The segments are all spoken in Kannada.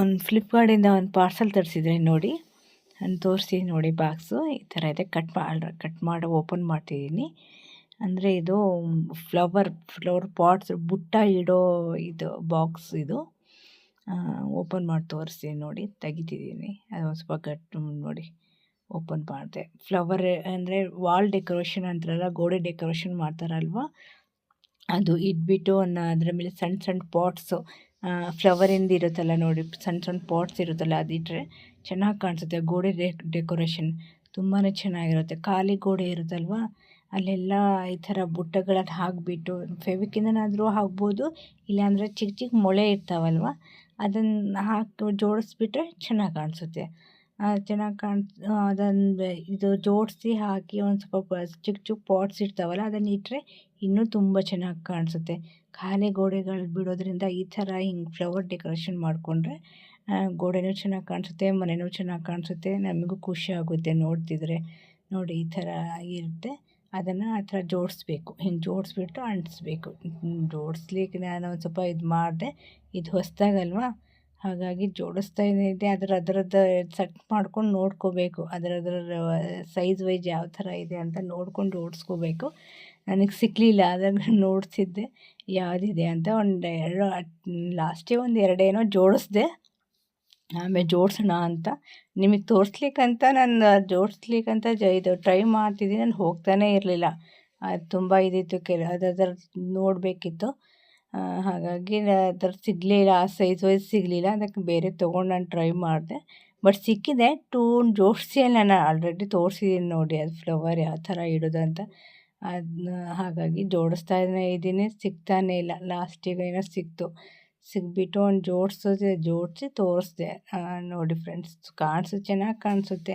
ಒಂದು ಫ್ಲಿಪ್ಕಾರ್ಟಿಂದ ಒಂದು ಪಾರ್ಸಲ್ ತರಿಸಿದ್ರೆ ನೋಡಿ, ನಾನು ತೋರಿಸಿ ನೋಡಿ. ಬಾಕ್ಸು ಈ ಥರ ಇದೆ. ಕಟ್ ಮಾಡಿ ಓಪನ್ ಮಾಡ್ತಿದ್ದೀನಿ. ಅಂದರೆ ಇದು ಫ್ಲವರ್ ಪಾಟ್ಸ್ ಬುಟ್ಟ ಇಡೋ ಇದು ಬಾಕ್ಸ್ ಇದು. ಓಪನ್ ಮಾಡಿ ತೋರಿಸ್ತೀನಿ ನೋಡಿ. ತೆಗಿತಿದ್ದೀನಿ, ಅದು ಒಂದು ಸ್ವಲ್ಪ ಗಟ್ಟು ನೋಡಿ. ಓಪನ್ ಮಾಡಿದೆ. ಫ್ಲವರ್ ಅಂದರೆ ವಾಲ್ ಡೆಕೋರೇಷನ್ ಅಂತಾರಲ್ಲ, ಗೋಡೆ ಡೆಕೋರೇಷನ್ ಮಾಡ್ತಾರಲ್ವ, ಅದು ಇಟ್ಬಿಟ್ಟು ಅದರ ಮೇಲೆ ಸಣ್ಣ ಸಣ್ಣ ಪಾಟ್ಸು ಫ್ಲವರಿಂದ ಇರುತ್ತಲ್ಲ ನೋಡಿ, ಸಣ್ಣ ಸಣ್ಣ ಪಾಟ್ಸ್ ಇರುತ್ತಲ್ಲ, ಅದಿಟ್ಟರೆ ಚೆನ್ನಾಗಿ ಕಾಣಿಸುತ್ತೆ. ಗೋಡೆ ಡೆಕೋರೇಷನ್ ತುಂಬಾ ಚೆನ್ನಾಗಿರುತ್ತೆ. ಖಾಲಿ ಗೋಡೆ ಇರುತ್ತಲ್ವ, ಅಲ್ಲೆಲ್ಲ ಈ ಥರ ಬುಟ್ಟಗಳನ್ನು ಹಾಕಿಬಿಟ್ಟು ಫೆವಿಕಿಂದನಾದರೂ ಹಾಕ್ಬೋದು, ಇಲ್ಲಾಂದರೆ ಚಿಕ್ಕ ಚಿಕ್ಕ ಮೊಳೆ ಇರ್ತಾವಲ್ವ, ಅದನ್ನು ಹಾಕಿ ಜೋಡಿಸ್ಬಿಟ್ರೆ ಚೆನ್ನಾಗಿ ಕಾಣಿಸುತ್ತೆ. ಅದನ್ನು ಇದು ಜೋಡಿಸಿ ಹಾಕಿ ಒಂದು ಸ್ವಲ್ಪ ಚಿಕ್ಕ ಚಿಕ್ಕ ಪಾಟ್ಸ್ ಇರ್ತಾವಲ್ಲ, ಅದನ್ನು ಇಟ್ಟರೆ ಇನ್ನೂ ತುಂಬ ಚೆನ್ನಾಗಿ ಕಾಣಿಸುತ್ತೆ. ಖಾಲಿ ಗೋಡೆಗಳು ಬಿಡೋದ್ರಿಂದ ಈ ಥರ ಹಿಂಗೆ ಫ್ಲವರ್ ಡೆಕೋರೇಷನ್ ಮಾಡಿಕೊಂಡ್ರೆ ಗೋಡೆನೂ ಚೆನ್ನಾಗಿ ಕಾಣಿಸುತ್ತೆ, ಮನೆಯೂ ಚೆನ್ನಾಗಿ ಕಾಣಿಸುತ್ತೆ, ನಮಗೂ ಖುಷಿ ಆಗುತ್ತೆ ನೋಡ್ತಿದ್ರೆ. ನೋಡಿ ಈ ಥರ ಇರುತ್ತೆ. ಅದನ್ನು ಆ ಥರ ಜೋಡಿಸ್ಬೇಕು. ಹಿಂಗೆ ಜೋಡಿಸ್ಬಿಟ್ಟು ಅಂಟಿಸ್ಬೇಕು. ಜೋಡಿಸ್ಲಿಕ್ಕೆ ನಾನು ಒಂದು ಸ್ವಲ್ಪ ಇದು ಮಾಡಿದೆ. ಇದು ಹೊಸದಾಗಲ್ವಾ, ಹಾಗಾಗಿ ಜೋಡಿಸ್ತಾ ಇದೆ. ಅದರದ್ದು ಸೆಟ್ ಮಾಡ್ಕೊಂಡು ನೋಡ್ಕೋಬೇಕು. ಅದರ ಸೈಜ್ ವೈಸ್ ಯಾವ ಥರ ಇದೆ ಅಂತ ನೋಡ್ಕೊಂಡು ಜೋಡಿಸ್ಕೋಬೇಕು. ನನಗೆ ಸಿಕ್ಕಲಿಲ್ಲ, ಆದಾಗ ನೋಡ್ತಿದ್ದೆ ಯಾವುದಿದೆ ಅಂತ. ಲಾಸ್ಟಿಗೆ ಒಂದು ಎರಡೇನೋ ಜೋಡಿಸ್ದೆ. ಆಮೇಲೆ ಜೋಡಿಸೋಣ ಅಂತ ನಿಮಗೆ ತೋರಿಸ್ಲಿಕ್ಕಂತ ನಾನು ಇದು ಟ್ರೈ ಮಾಡ್ತಿದ್ದೀನಿ. ನಾನು ಹೋಗ್ತಾನೇ ಇರಲಿಲ್ಲ, ಅದು ತುಂಬ ಇದಿತ್ತು. ಅದರ ನೋಡಬೇಕಿತ್ತು, ಹಾಗಾಗಿ ಅದರ ಸಿಗಲೇ ಇಲ್ಲ. ಆ ಸೈಜ್ ವೈಸ್ ಸಿಗಲಿಲ್ಲ, ಅದಕ್ಕೆ ಬೇರೆ ತೊಗೊಂಡು ನಾನು ಟ್ರೈ ಮಾಡಿದೆ. ಬಟ್ ಸಿಕ್ಕಿದೆ. ಜೋಡಿಸಿ ನಾನು ಆಲ್ರೆಡಿ ತೋರಿಸಿದ್ದೀನಿ ನೋಡಿ, ಅದು ಫ್ಲವರ್ ಯಾವ ಥರ ಇಡೋದು ಅಂತ. ಅದನ್ನ ಹಾಗಾಗಿ ಜೋಡಿಸ್ತಾನೇ ಇದ್ದೀನಿ, ಸಿಗ್ತಾನೇ ಇಲ್ಲ. ಲಾಸ್ಟಿಗೆ ಏನೋ ಸಿಕ್ಬಿಟ್ಟು ಒಂದು ಜೋಡಿಸಿ ತೋರಿಸ್ದೆ. ನೋಡಿ ಫ್ರೆಂಡ್ಸ್, ಚೆನ್ನಾಗಿ ಕಾಣಿಸುತ್ತೆ.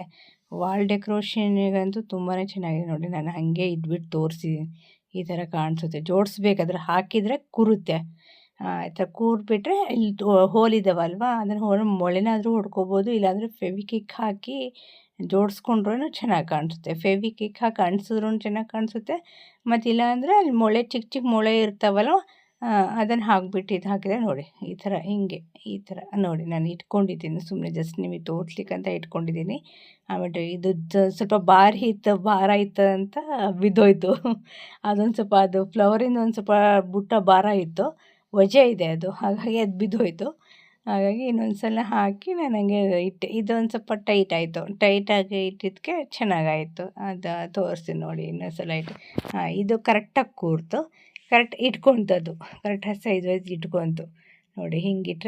ವಾಲ್ ಡೆಕೋರೇಷನಿಗಂತೂ ತುಂಬಾ ಚೆನ್ನಾಗಿದೆ ನೋಡಿ. ನಾನು ಹಾಗೆ ಇಟ್ಬಿಟ್ಟು ತೋರಿಸಿದ್ದೀನಿ. ಈ ಥರ ಕಾಣಿಸುತ್ತೆ. ಜೋಡಿಸ್ಬೇಕಾದ್ರೆ ಹಾಕಿದರೆ ಕೂರುತ್ತೆ. ಈ ಥರ ಕೂರ್ಬಿಟ್ರೆ ಇಲ್ಲಿ ಹೋಲ್ ಇದ್ದಾವಲ್ವ, ಅದನ್ನು ಮೊಳೆನಾದರೂ ಹೊಡ್ಕೋಬೋದು, ಇಲ್ಲಾಂದರೆ ಫೆವಿಕಿಕ್ ಹಾಕಿ ಜೋಡಿಸ್ಕೊಂಡ್ರೂ ಚೆನ್ನಾಗಿ ಕಾಣಿಸುತ್ತೆ. ಫೆವಿಕಿಕ್ ಹಾಕಿ ಅಂಟಿಸಿದ್ರೂ ಚೆನ್ನಾಗಿ ಕಾಣಿಸುತ್ತೆ. ಮತ್ತು ಇಲ್ಲಾಂದರೆ ಅಲ್ಲಿ ಮೊಳೆ ಚಿಕ್ಕ ಚಿಕ್ಕ ಮೊಳೆ ಇರ್ತಾವಲ್ವ, ಅದನ್ನು ಹಾಕಿಬಿಟ್ಟು ಇದು ಹಾಕಿದರೆ ನೋಡಿ ಈ ಥರ ಈ ಥರ ನೋಡಿ. ನಾನು ಇಟ್ಕೊಂಡಿದ್ದೀನಿ, ಸುಮ್ಮನೆ ಜಸ್ಟ್ ನಿಮಗೆ ತೋರಿಸ್ಲಿಕ್ಕಂತ ಇಟ್ಕೊಂಡಿದ್ದೀನಿ. ಆಮೇಲೆ ಇದು ಸ್ವಲ್ಪ ಭಾರ ಇತ್ತು ಅಂತ ಬಿದ್ದೋಯ್ತು. ಅದೊಂದು ಸ್ವಲ್ಪ ಅದು ಫ್ಲವರಿಂದ ಒಂದು ಸ್ವಲ್ಪ ಬುಟ್ಟ ಭಾರ ಇತ್ತು, ವಜೆ ಇದೆ ಅದು, ಹಾಗಾಗಿ ಅದು ಬಿದ್ದೋಯ್ತು. ಹಾಗಾಗಿ ಇನ್ನೊಂದು ಸಲ ಹಾಕಿ ನಾನು ಹಂಗೆ ಇಟ್ಟೆ. ಇದೊಂದು ಸ್ವಲ್ಪ ಟೈಟಾಗಿ ಇಟ್ಟಿದ್ದಕ್ಕೆ ಚೆನ್ನಾಗಾಯಿತು. ಅದು ತೋರಿಸ್ತೀನಿ ನೋಡಿ ಇನ್ನೊಂದು ಸಲ ಇಟ್ಟು. ಇದು ಕರೆಕ್ಟಾಗಿ ಕೂರ್ತು, ಕರೆಕ್ಟ್ ಇಟ್ಕೊಳ್ತದು, ಕರೆಕ್ಟಾಗಿ ಸೈಜ್ ವೈಸ್ ಇಟ್ಕೊತು ನೋಡಿ. ಹಿಂಗಿಟ್ರೆ